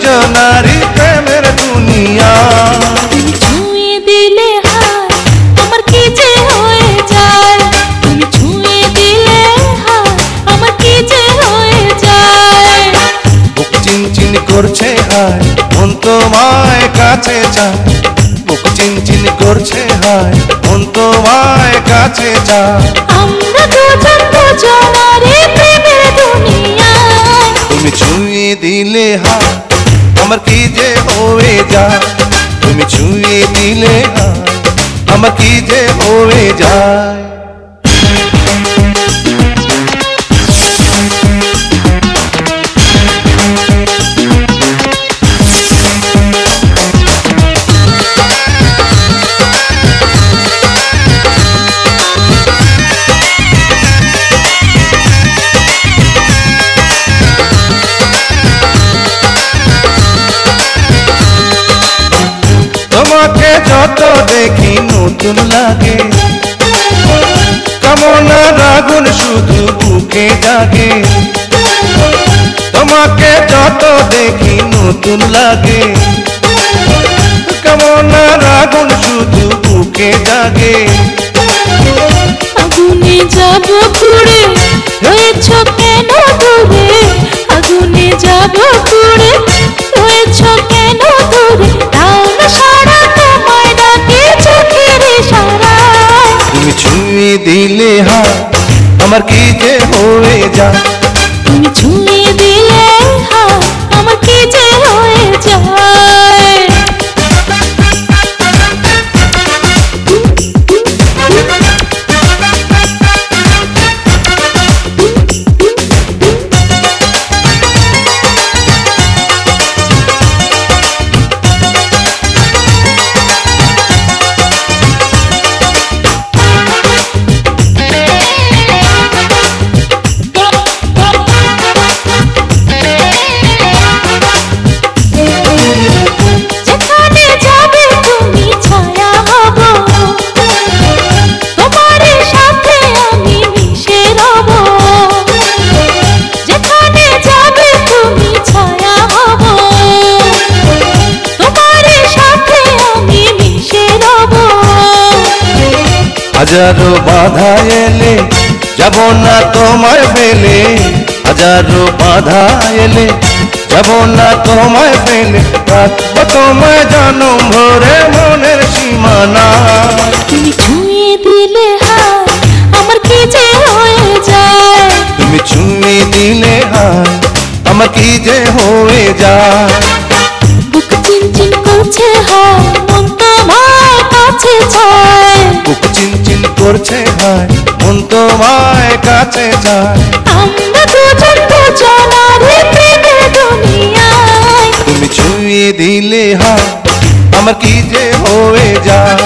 দুজনারই প্রেমের দুনিয়া। তুমি ছুঁয়ে দিলে হায় আমার কি যে হয়ে যায়, তুমি ছুঁয়ে দিলে হায় আমার কি যে হয়ে যায়। বুক চিনচিন করছে হায় মন তোমায় কাছে চায়, বুক চিনচিন করছে হায় মন তোমায় কাছে চায়। আমরা দুজন দুজনারই প্রেমের দুনিয়ায়। তুমি ছুঁয়ে দিলে হায় আমার কি যে হয়ে যায়, তুমি ছুঁয়ে দিলে হায় আমার কি যে হয়ে যায়। তোমাকে যত দেখি নতুন লাগে, কামনার আগুন শুধু বুকে জাগে। তোমাকে যত দেখি নতুন লাগে, কামনার আগুন শুধু বুকে জাগে। আগুনে যাব পুড়ে রয়েছ কেন দূরে, আগুনে যাব পুড়ে রয়েছ কেন দূরে, তাও না সারা তোমায় ডাকে চোখের ইশারায়। তুমি ছুঁয়ে দিলে হায় আমার কি যে হয়ে যায়, তুমি ছুঁয়ে দিলে হায় আমার কি যে হয়ে যায়। যেখানে যাবে তুমি ছায়া হব, তোমার সাথে আমি মিশে রব। যেখানে যাবে তুমি ছায়া হব, তোমার সাথে আমি মিশে রব। হাজারো বাধা এলে যাব না তোমায় ফেলে, হাজারো বাধা এলে যাব না তোমায় ফেলে, রাখবো তোমায় জনম ভরে মনের সীমানা। তুমি ছুঁয়ে দিলে হায় আমার কি যে হয়ে যায়, তুমি ছুঁয়ে দিলে হায় আমার কি যে হয়ে যায়। বুক চিনচিন করছে হায় মন তোমায় কাছে চায়। বুক চিনচিন করছে হায় মন তোমায় কাছে যায়। আমরা দুজন দুজনারই প্রেমের দুনিয়ায়। তুমি ছুঁয়ে দিলে হায় আমার কি যে হয়ে যায়,